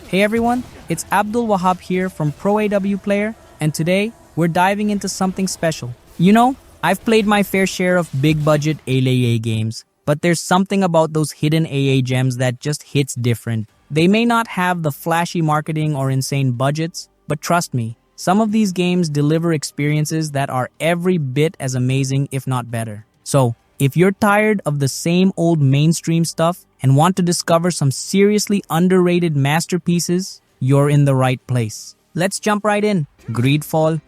Hey everyone, it's Abdul Wahab here from proawplayer, and today we're diving into something special. You know, I've played my fair share of big-budget AAA games, but there's something about those hidden AA gems that just hits different. They may not have the flashy marketing or insane budgets, but trust me, some of these games deliver experiences that are every bit as amazing, if not better. So, if you're tired of the same old mainstream stuff and want to discover some seriously underrated masterpieces, you're in the right place. Let's jump right in. GreedFall.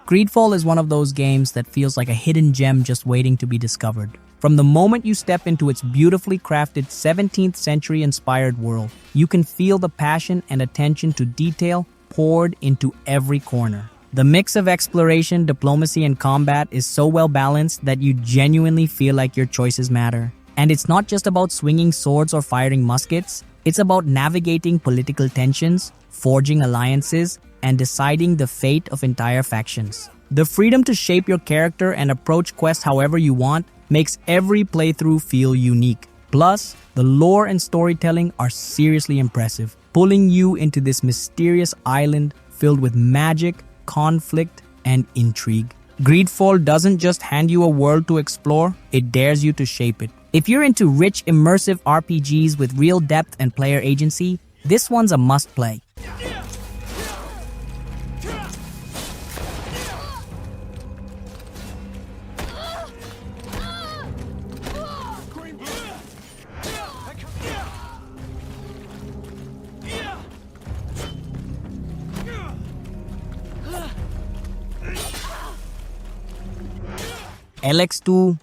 GreedFall is one of those games that feels like a hidden gem just waiting to be discovered. From the moment you step into its beautifully crafted 17th century inspired world, you can feel the passion and attention to detail poured into every corner. The mix of exploration, diplomacy, and combat is so well balanced that you genuinely feel like your choices matter. And it's not just about swinging swords or firing muskets, it's about navigating political tensions, forging alliances, and deciding the fate of entire factions. The freedom to shape your character and approach quests however you want makes every playthrough feel unique. Plus, the lore and storytelling are seriously impressive, pulling you into this mysterious island filled with magic, conflict, and intrigue. GreedFall doesn't just hand you a world to explore, it dares you to shape it. If you're into rich, immersive RPGs with real depth and player agency, this one's a must-play. Elex 2.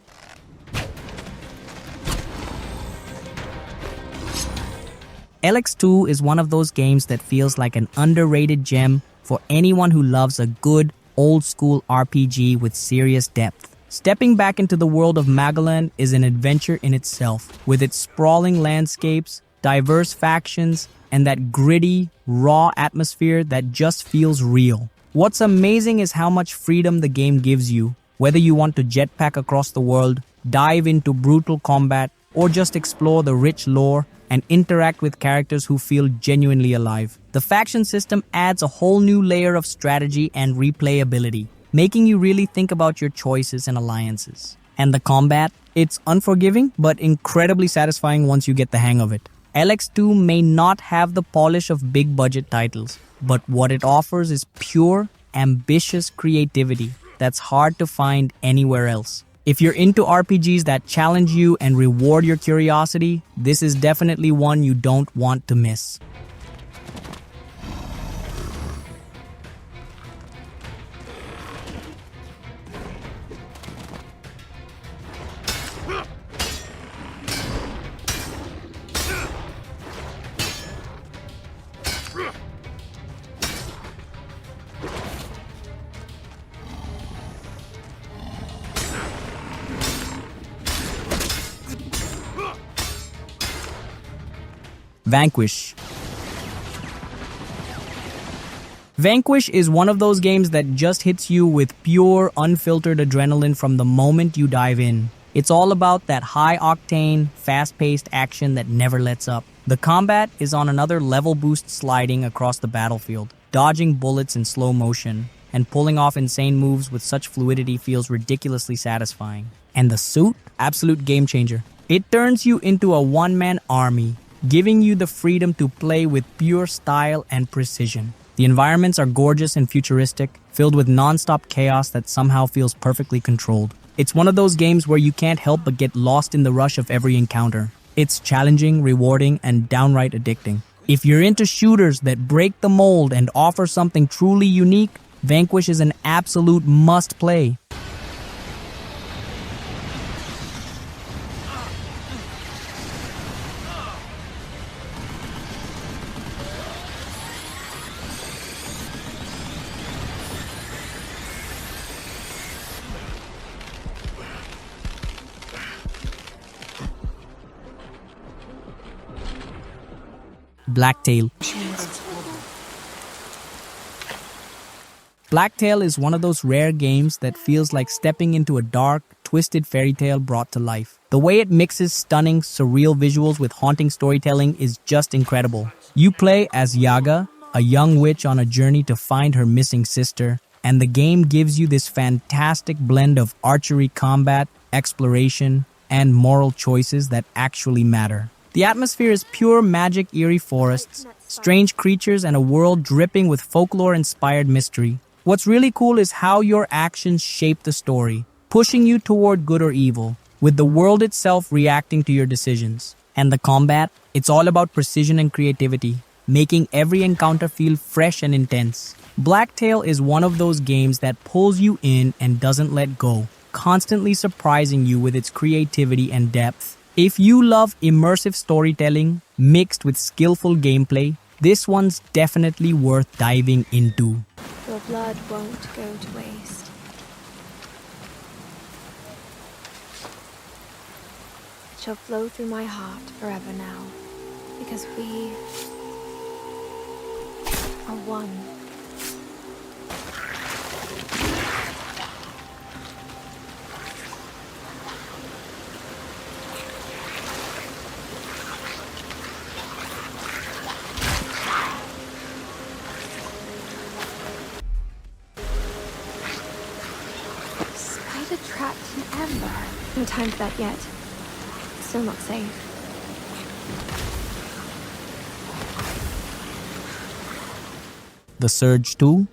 Elex 2 is one of those games that feels like an underrated gem for anyone who loves a good, old-school RPG with serious depth. Stepping back into the world of Magellan is an adventure in itself, with its sprawling landscapes, diverse factions, and that gritty, raw atmosphere that just feels real. What's amazing is how much freedom the game gives you. Whether you want to jetpack across the world, dive into brutal combat, or just explore the rich lore and interact with characters who feel genuinely alive. The faction system adds a whole new layer of strategy and replayability, making you really think about your choices and alliances. And the combat? It's unforgiving, but incredibly satisfying once you get the hang of it. Elex 2 may not have the polish of big-budget titles, but what it offers is pure, ambitious creativity that's hard to find anywhere else. If you're into RPGs that challenge you and reward your curiosity, this is definitely one you don't want to miss. Vanquish. Vanquish is one of those games that just hits you with pure, unfiltered adrenaline from the moment you dive in. It's all about that high-octane, fast-paced action that never lets up. The combat is on another level boost, sliding across the battlefield, dodging bullets in slow motion, and pulling off insane moves with such fluidity feels ridiculously satisfying. And the suit? Absolute game changer. It turns you into a one-man army, giving you the freedom to play with pure style and precision. The environments are gorgeous and futuristic, filled with non-stop chaos that somehow feels perfectly controlled. It's one of those games where you can't help but get lost in the rush of every encounter. It's challenging, rewarding, and downright addicting. If you're into shooters that break the mold and offer something truly unique, Vanquish is an absolute must-play. Blacktail. Blacktail is one of those rare games that feels like stepping into a dark, twisted fairy tale brought to life. The way it mixes stunning, surreal visuals with haunting storytelling is just incredible. You play as Yaga, a young witch on a journey to find her missing sister, and the game gives you this fantastic blend of archery combat, exploration, and moral choices that actually matter. The atmosphere is pure magic, eerie forests, strange creatures, and a world dripping with folklore-inspired mystery. What's really cool is how your actions shape the story, pushing you toward good or evil, with the world itself reacting to your decisions. And the combat, it's all about precision and creativity, making every encounter feel fresh and intense. Blacktail is one of those games that pulls you in and doesn't let go, constantly surprising you with its creativity and depth. If you love immersive storytelling mixed with skillful gameplay, this one's definitely worth diving into. Your blood won't go to waste. It shall flow through my heart forever now, because we are one. Spider trapped in amber. No time for that yet. Still not safe. The Surge 2?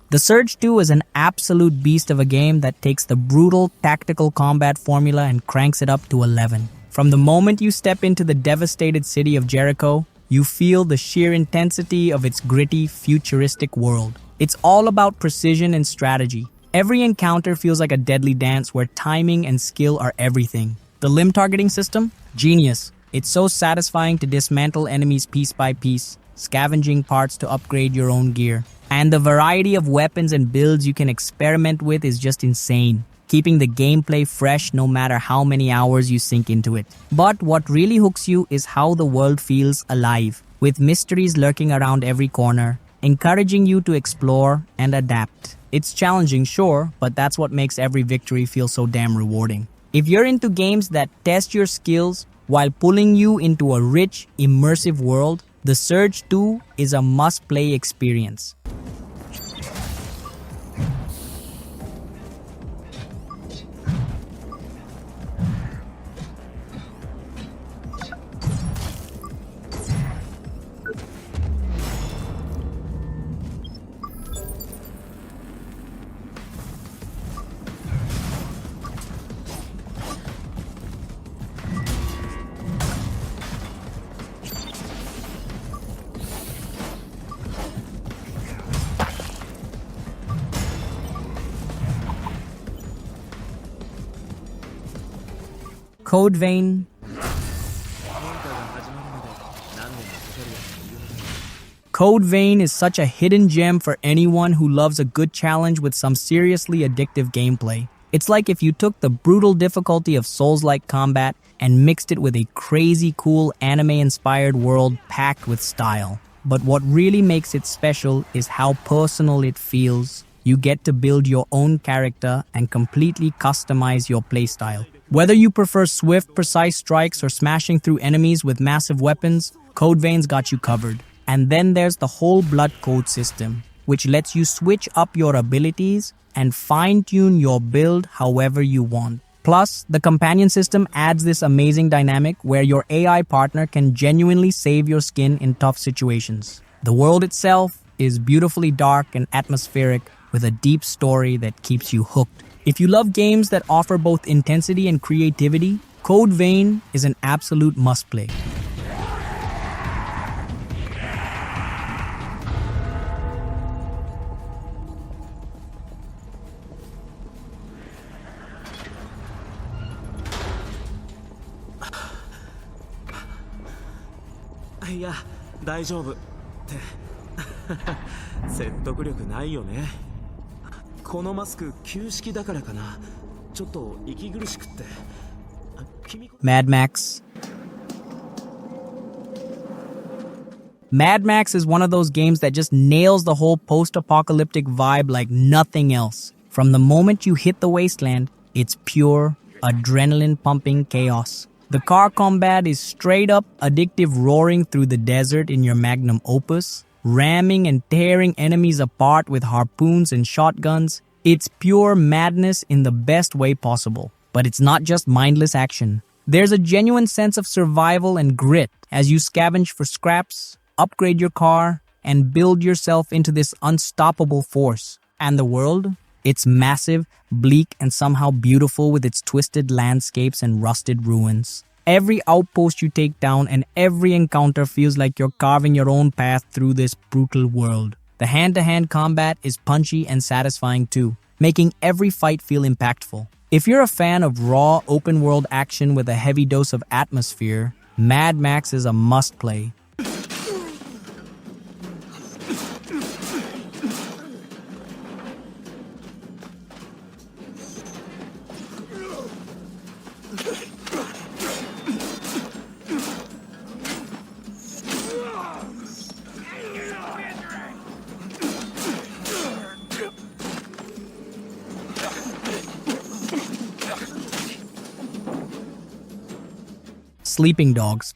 The Surge 2 is an absolute beast of a game that takes the brutal tactical combat formula and cranks it up to 11. From the moment you step into the devastated city of Jericho, you feel the sheer intensity of its gritty, futuristic world. It's all about precision and strategy. Every encounter feels like a deadly dance where timing and skill are everything. The limb targeting system? Genius. It's so satisfying to dismantle enemies piece by piece, scavenging parts to upgrade your own gear. And the variety of weapons and builds you can experiment with is just insane, keeping the gameplay fresh no matter how many hours you sink into it. But what really hooks you is how the world feels alive, with mysteries lurking around every corner, encouraging you to explore and adapt. It's challenging, sure, but that's what makes every victory feel so damn rewarding. If you're into games that test your skills while pulling you into a rich, immersive world, The Surge 2 is a must-play experience. Code Vein. Code Vein is such a hidden gem for anyone who loves a good challenge with some seriously addictive gameplay. It's like if you took the brutal difficulty of Souls-like combat and mixed it with a crazy cool anime-inspired world packed with style. But what really makes it special is how personal it feels. You get to build your own character and completely customize your playstyle. Whether you prefer swift, precise strikes or smashing through enemies with massive weapons, Code Vein's got you covered. And then there's the whole blood code system, which lets you switch up your abilities and fine-tune your build however you want. Plus, the companion system adds this amazing dynamic where your AI partner can genuinely save your skin in tough situations. The world itself is beautifully dark and atmospheric with a deep story that keeps you hooked. If you love games that offer both intensity and creativity, Code Vein is an absolute must-play. Yeah, 大丈夫って説得力ないよね。このマスク旧式だからかな。ちょっと息苦しくって。Mad Max. Mad Max is one of those games that just nails the whole post-apocalyptic vibe like nothing else. From the moment you hit the wasteland, it's pure, adrenaline-pumping chaos. The car combat is straight-up addictive, roaring through the desert in your magnum opus, ramming and tearing enemies apart with harpoons and shotguns. It's pure madness in the best way possible. But it's not just mindless action. There's a genuine sense of survival and grit as you scavenge for scraps, upgrade your car, and build yourself into this unstoppable force. And the world? It's massive, bleak, and somehow beautiful with its twisted landscapes and rusted ruins. Every outpost you take down and every encounter feels like you're carving your own path through this brutal world. The hand-to-hand combat is punchy and satisfying too, making every fight feel impactful. If you're a fan of raw, open-world action with a heavy dose of atmosphere, Mad Max is a must-play. Sleeping Dogs.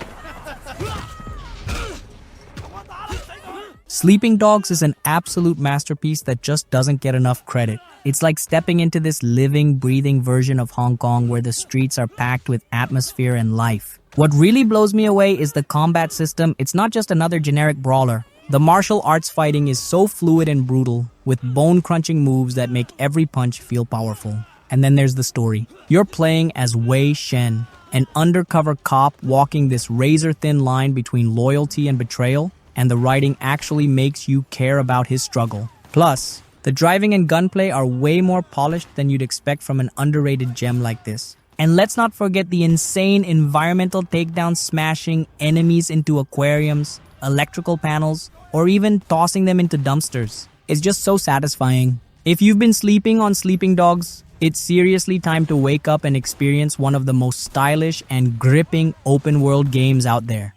Sleeping Dogs is an absolute masterpiece that just doesn't get enough credit. It's like stepping into this living, breathing version of Hong Kong where the streets are packed with atmosphere and life. What really blows me away is the combat system. It's not just another generic brawler. The martial arts fighting is so fluid and brutal, with bone-crunching moves that make every punch feel powerful. And then there's the story. You're playing as Wei Shen, an undercover cop walking this razor-thin line between loyalty and betrayal, and the writing actually makes you care about his struggle. Plus, the driving and gunplay are way more polished than you'd expect from an underrated gem like this. And let's not forget the insane environmental takedown, smashing enemies into aquariums, electrical panels, or even tossing them into dumpsters. It's just so satisfying. If you've been sleeping on Sleeping Dogs, it's seriously time to wake up and experience one of the most stylish and gripping open-world games out there.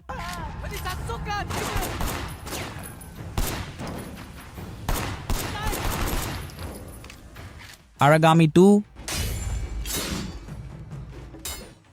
Aragami 2.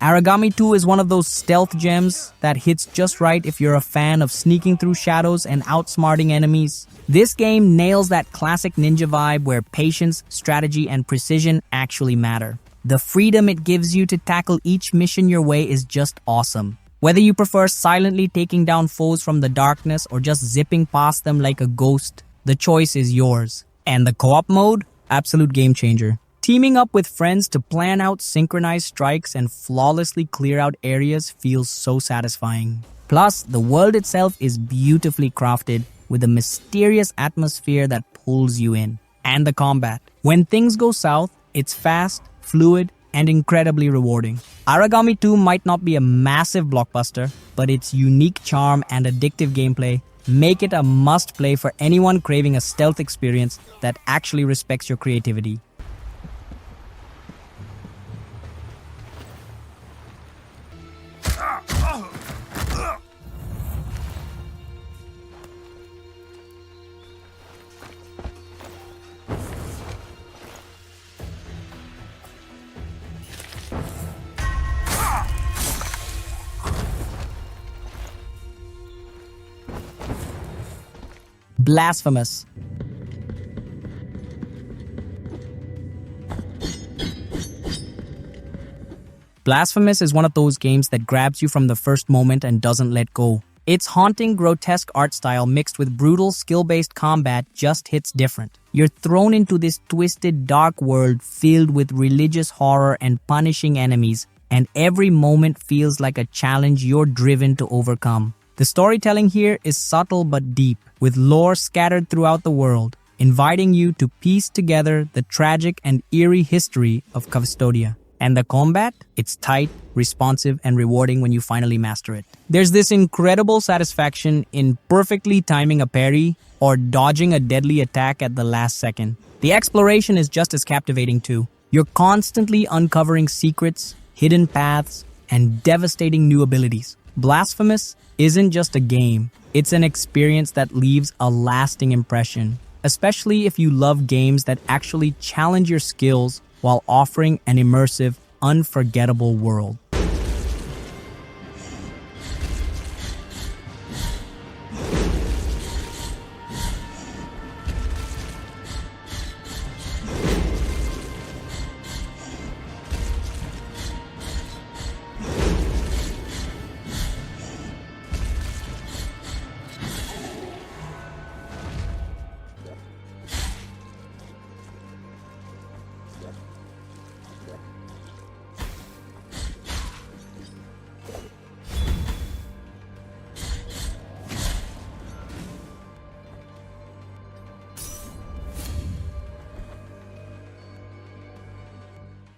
Aragami 2 is one of those stealth gems that hits just right if you're a fan of sneaking through shadows and outsmarting enemies. This game nails that classic ninja vibe where patience, strategy, and precision actually matter. The freedom it gives you to tackle each mission your way is just awesome. Whether you prefer silently taking down foes from the darkness or just zipping past them like a ghost, the choice is yours. And the co-op mode? Absolute game changer. Teaming up with friends to plan out synchronized strikes and flawlessly clear out areas feels so satisfying. Plus, the world itself is beautifully crafted with a mysterious atmosphere that pulls you in. And the combat. When things go south, it's fast, fluid, and incredibly rewarding. Aragami 2 might not be a massive blockbuster, but its unique charm and addictive gameplay make it a must-play for anyone craving a stealth experience that actually respects your creativity. Blasphemous. Blasphemous is one of those games that grabs you from the first moment and doesn't let go. Its haunting, grotesque art style mixed with brutal, skill-based combat just hits different. You're thrown into this twisted, dark world filled with religious horror and punishing enemies, and every moment feels like a challenge you're driven to overcome. The storytelling here is subtle but deep, with lore scattered throughout the world, inviting you to piece together the tragic and eerie history of Custodia. And the combat? It's tight, responsive, and rewarding when you finally master it. There's this incredible satisfaction in perfectly timing a parry or dodging a deadly attack at the last second. The exploration is just as captivating too. You're constantly uncovering secrets, hidden paths, and devastating new abilities. Blasphemous isn't just a game, it's an experience that leaves a lasting impression. especially if you love games that actually challenge your skills while offering an immersive, unforgettable world.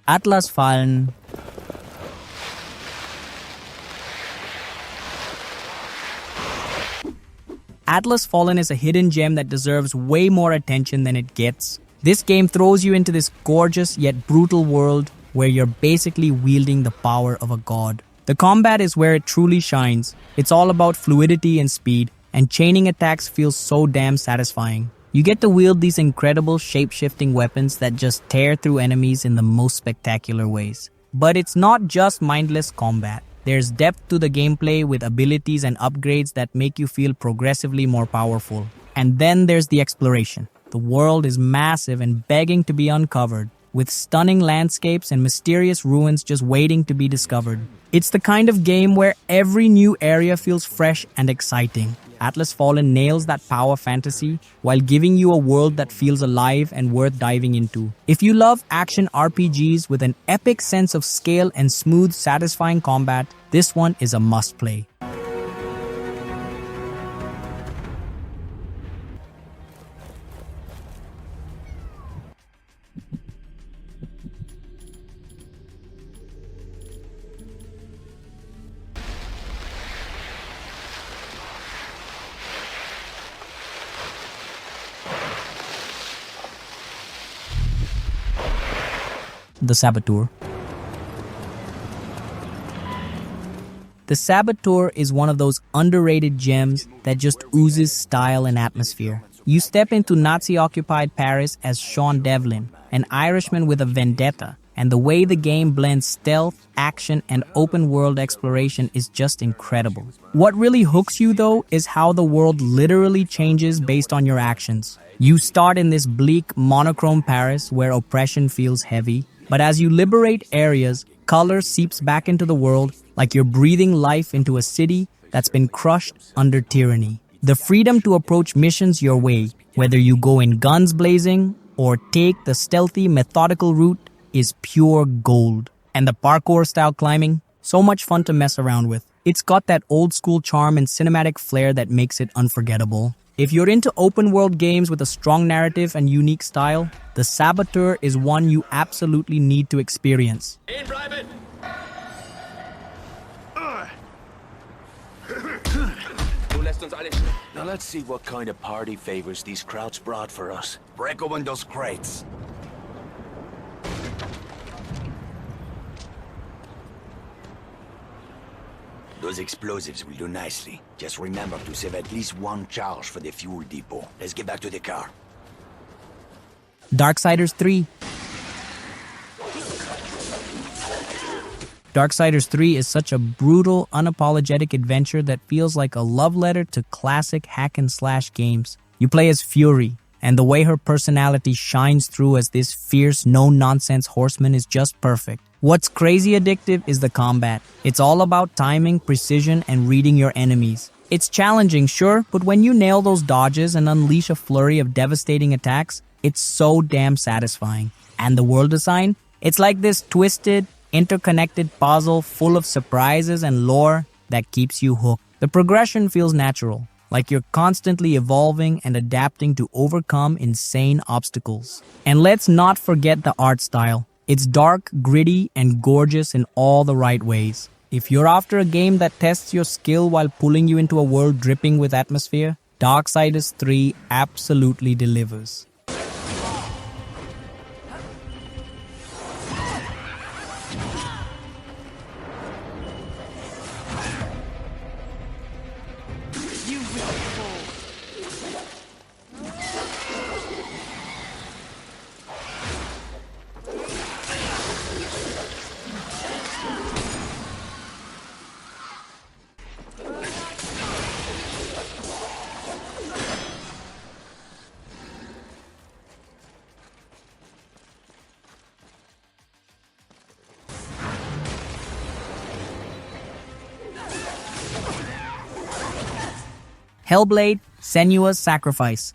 Atlas Fallen. Atlas Fallen is a hidden gem that deserves way more attention than it gets. This game throws you into this gorgeous yet brutal world where you're basically wielding the power of a god. The combat is where it truly shines. It's all about fluidity and speed, and chaining attacks feels so damn satisfying. You get to wield these incredible shape-shifting weapons that just tear through enemies in the most spectacular ways. But it's not just mindless combat. There's depth to the gameplay with abilities and upgrades that make you feel progressively more powerful. And then there's the exploration. The world is massive and begging to be uncovered, with stunning landscapes and mysterious ruins just waiting to be discovered. It's the kind of game where every new area feels fresh and exciting. Atlas Fallen nails that power fantasy while giving you a world that feels alive and worth diving into. If you love action RPGs with an epic sense of scale and smooth, satisfying combat, this one is a must-play. The Saboteur. The Saboteur is one of those underrated gems that just oozes style and atmosphere. You step into Nazi-occupied Paris as Sean Devlin, an Irishman with a vendetta, and the way the game blends stealth, action, and open-world exploration is just incredible. What really hooks you, though, is how the world literally changes based on your actions. You start in this bleak, monochrome Paris where oppression feels heavy, but as you liberate areas, color seeps back into the world like you're breathing life into a city that's been crushed under tyranny. The freedom to approach missions your way, whether you go in guns blazing or take the stealthy, methodical route, is pure gold. And the parkour-style climbing, so much fun to mess around with. It's got that old-school charm and cinematic flair that makes it unforgettable. If you're into open-world games with a strong narrative and unique style, The Saboteur is one you absolutely need to experience. Now let's see what kind of party favors these krauts brought for us. Break open those crates. Those explosives will do nicely. Just remember to save at least one charge for the fuel depot. Let's get back to the car. Darksiders 3. Darksiders 3 is such a brutal, unapologetic adventure that feels like a love letter to classic hack-and-slash games. You play as Fury, and the way her personality shines through as this fierce, no-nonsense horseman is just perfect. What's crazy addictive is the combat. It's all about timing, precision, and reading your enemies. It's challenging, sure, but when you nail those dodges and unleash a flurry of devastating attacks, it's so damn satisfying. And the world design? It's like this twisted, interconnected puzzle full of surprises and lore that keeps you hooked. The progression feels natural, like you're constantly evolving and adapting to overcome insane obstacles. And let's not forget the art style. It's dark, gritty, and gorgeous in all the right ways. If you're after a game that tests your skill while pulling you into a world dripping with atmosphere, Darksiders 3 absolutely delivers. Hellblade, Senua's Sacrifice.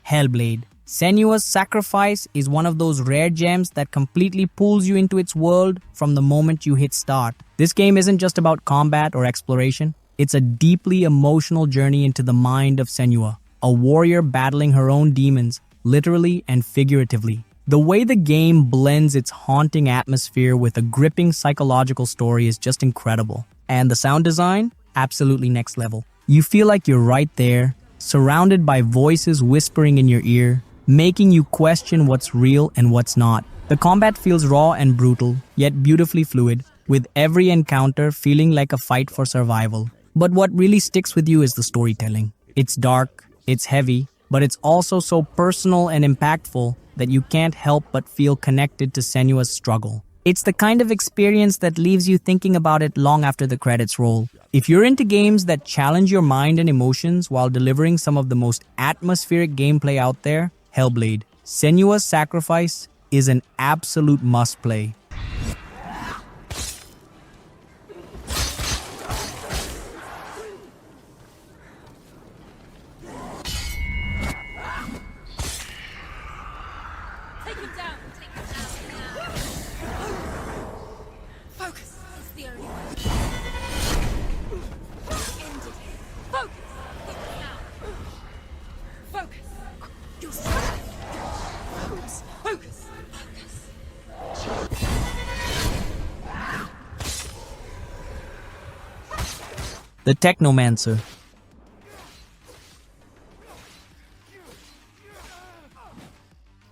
Hellblade. Senua's Sacrifice is one of those rare gems that completely pulls you into its world from the moment you hit start. This game isn't just about combat or exploration. It's a deeply emotional journey into the mind of Senua, a warrior battling her own demons, literally and figuratively. The way the game blends its haunting atmosphere with a gripping psychological story is just incredible. And the sound design? Absolutely next level. You feel like you're right there, surrounded by voices whispering in your ear, making you question what's real and what's not. The combat feels raw and brutal, yet beautifully fluid, with every encounter feeling like a fight for survival. But what really sticks with you is the storytelling. It's dark, it's heavy, but it's also so personal and impactful that you can't help but feel connected to Senua's struggle. It's the kind of experience that leaves you thinking about it long after the credits roll. If you're into games that challenge your mind and emotions while delivering some of the most atmospheric gameplay out there, Hellblade, Senua's Sacrifice is an absolute must-play. The Technomancer.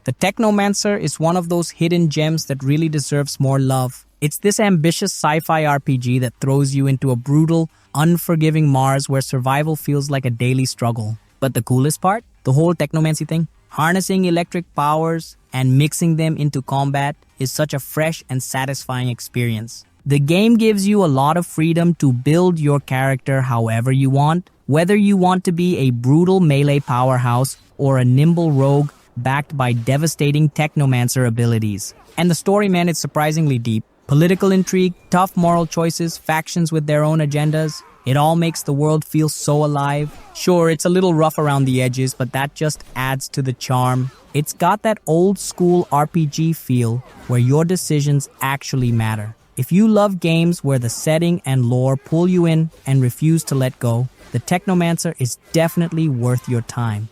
The Technomancer is one of those hidden gems that really deserves more love. It's this ambitious sci-fi RPG that throws you into a brutal, unforgiving Mars where survival feels like a daily struggle. But the coolest part? The whole technomancy thing? Harnessing electric powers and mixing them into combat is such a fresh and satisfying experience. The game gives you a lot of freedom to build your character however you want, whether you want to be a brutal melee powerhouse or a nimble rogue backed by devastating Technomancer abilities. And the story, man, is surprisingly deep. Political intrigue, tough moral choices, factions with their own agendas. It all makes the world feel so alive. Sure, it's a little rough around the edges, but that just adds to the charm. It's got that old school RPG feel where your decisions actually matter. If you love games where the setting and lore pull you in and refuse to let go, the Technomancer is definitely worth your time.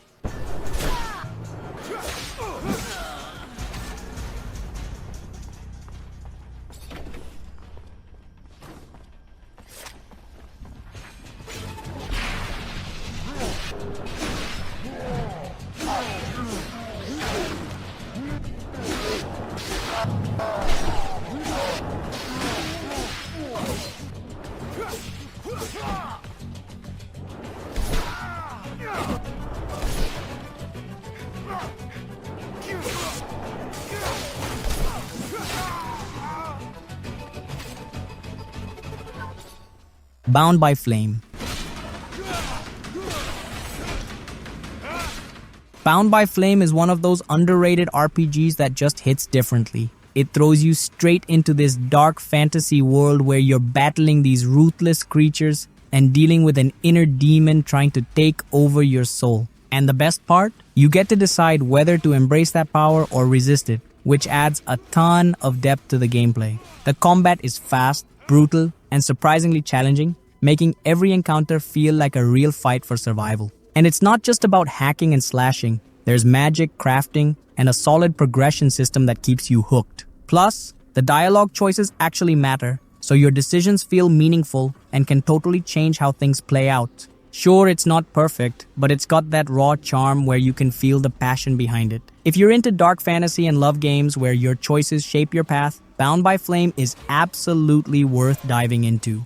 Bound by Flame. Bound by Flame is one of those underrated RPGs that just hits differently. It throws you straight into this dark fantasy world where you're battling these ruthless creatures and dealing with an inner demon trying to take over your soul. And the best part? You get to decide whether to embrace that power or resist it, which adds a ton of depth to the gameplay. The combat is fast, brutal, and surprisingly challenging, making every encounter feel like a real fight for survival. And it's not just about hacking and slashing. There's magic, crafting, and a solid progression system that keeps you hooked. Plus, the dialogue choices actually matter, so your decisions feel meaningful and can totally change how things play out. Sure, it's not perfect, but it's got that raw charm where you can feel the passion behind it. If you're into dark fantasy and love games where your choices shape your path, Bound by Flame is absolutely worth diving into.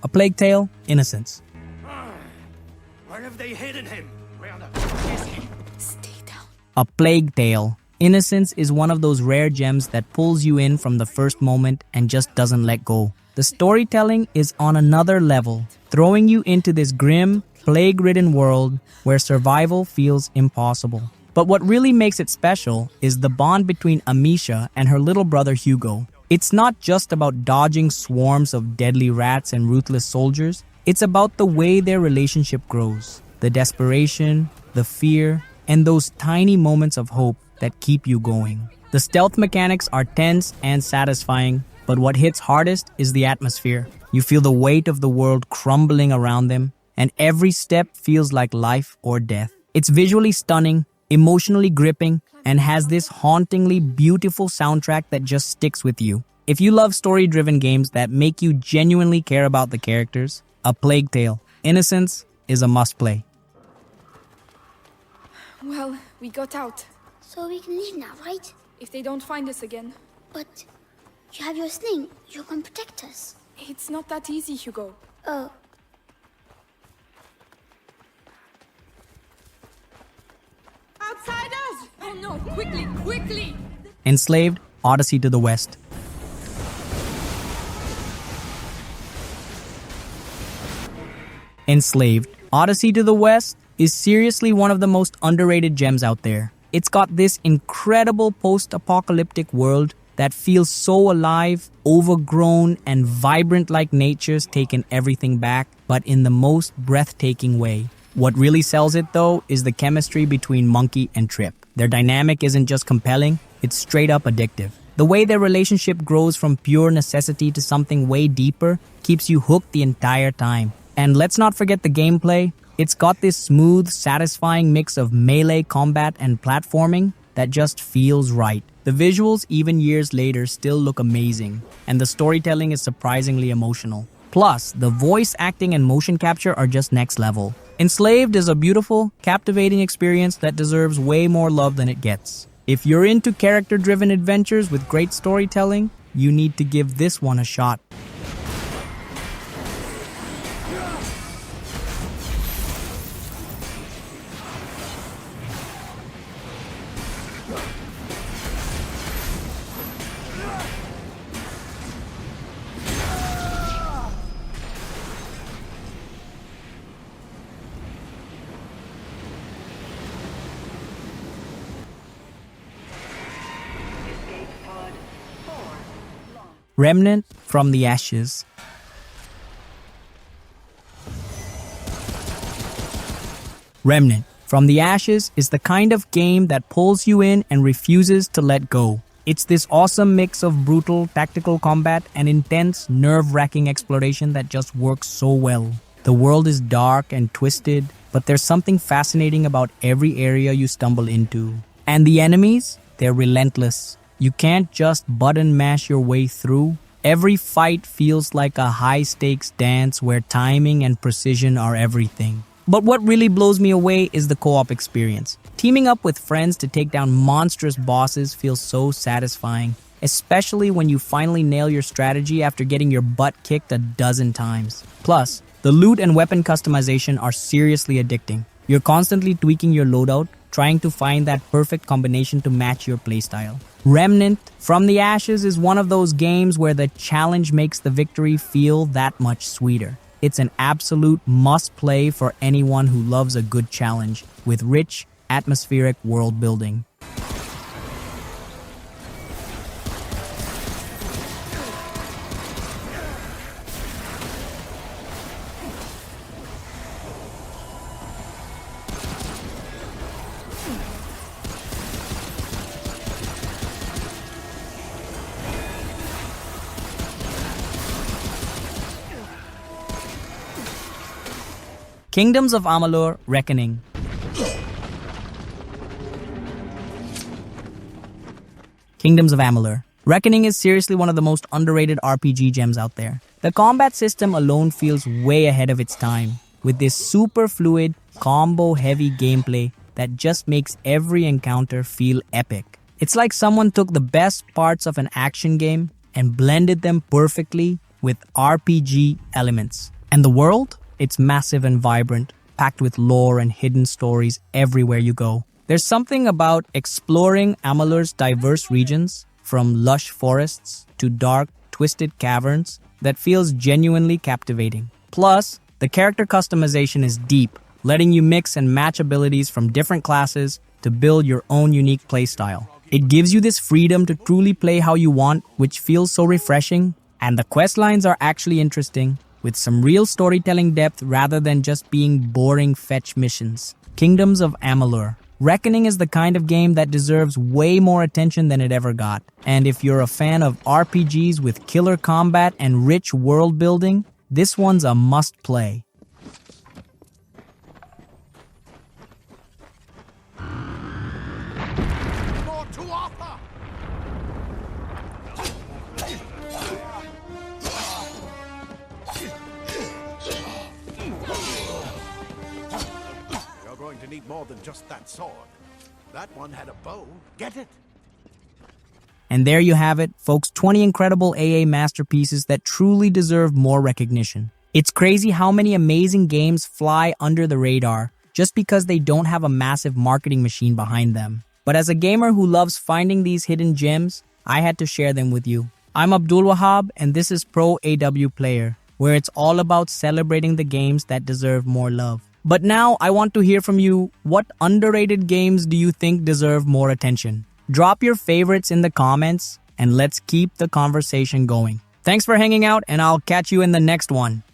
A Plague Tale, Innocence. Where have they hidden him? Stay A plague tale. Innocence is one of those rare gems that pulls you in from the first moment and just doesn't let go. The storytelling is on another level, throwing you into this grim, plague-ridden world where survival feels impossible. But what really makes it special is the bond between Amisha and her little brother Hugo. It's not just about dodging swarms of deadly rats and ruthless soldiers, it's about the way their relationship grows. The desperation, the fear, and those tiny moments of hope that keep you going. The stealth mechanics are tense and satisfying, but what hits hardest is the atmosphere. You feel the weight of the world crumbling around them, and every step feels like life or death. It's visually stunning, emotionally gripping, and has this hauntingly beautiful soundtrack that just sticks with you. If you love story-driven games that make you genuinely care about the characters, A Plague Tale: Innocence is a must-play. Well, we got out. So we can leave now, right? If they don't find us again. But you have your sling. You can protect us. It's not that easy, Hugo. Oh. Outsiders! Oh no, quickly, quickly! Enslaved, Odyssey to the West. Enslaved, Odyssey to the West is seriously one of the most underrated gems out there. It's got this incredible post-apocalyptic world that feels so alive, overgrown, and vibrant, like nature's taken everything back, but in the most breathtaking way. What really sells it, though, is the chemistry between Monkey and Trip. Their dynamic isn't just compelling, it's straight up addictive. The way their relationship grows from pure necessity to something way deeper keeps you hooked the entire time. And let's not forget the gameplay. It's got this smooth, satisfying mix of melee combat and platforming that just feels right. The visuals, even years later, still look amazing, and the storytelling is surprisingly emotional. Plus, the voice acting and motion capture are just next level. Enslaved is a beautiful, captivating experience that deserves way more love than it gets. If you're into character-driven adventures with great storytelling, you need to give this one a shot. Remnant from the Ashes. Remnant from the Ashes is the kind of game that pulls you in and refuses to let go. It's this awesome mix of brutal tactical combat and intense, nerve-wracking exploration that just works so well. The world is dark and twisted, but there's something fascinating about every area you stumble into. And the enemies? They're relentless. You can't just button mash your way through. Every fight feels like a high-stakes dance where timing and precision are everything. But what really blows me away is the co-op experience. Teaming up with friends to take down monstrous bosses feels so satisfying, especially when you finally nail your strategy after getting your butt kicked a dozen times. Plus, the loot and weapon customization are seriously addicting. You're constantly tweaking your loadout, trying to find that perfect combination to match your playstyle. Remnant from the Ashes is one of those games where the challenge makes the victory feel that much sweeter. It's an absolute must-play for anyone who loves a good challenge with rich, atmospheric world building. Kingdoms of Amalur: Reckoning. Kingdoms of Amalur: Reckoning is seriously one of the most underrated RPG gems out there. The combat system alone feels way ahead of its time, with this super fluid, combo-heavy gameplay that just makes every encounter feel epic. It's like someone took the best parts of an action game and blended them perfectly with RPG elements. And the world? It's massive and vibrant, packed with lore and hidden stories everywhere you go. There's something about exploring Amalur's diverse regions, from lush forests to dark, twisted caverns, that feels genuinely captivating. Plus, the character customization is deep, letting you mix and match abilities from different classes to build your own unique playstyle. It gives you this freedom to truly play how you want, which feels so refreshing. And the quest lines are actually interesting, with some real storytelling depth rather than just being boring fetch missions. Kingdoms of Amalur. Reckoning is the kind of game that deserves way more attention than it ever got. And if you're a fan of RPGs with killer combat and rich world building, this one's a must-play. You're going to need more than just that sword. That one had a bow. Get it? And there you have it, folks, 20 incredible AA masterpieces that truly deserve more recognition. It's crazy how many amazing games fly under the radar just because they don't have a massive marketing machine behind them. But as a gamer who loves finding these hidden gems, I had to share them with you. I'm Abdul Wahab, and this is ProAWplayer, where it's all about celebrating the games that deserve more love. But now I want to hear from you. What underrated games do you think deserve more attention? Drop your favorites in the comments, and let's keep the conversation going. Thanks for hanging out, and I'll catch you in the next one.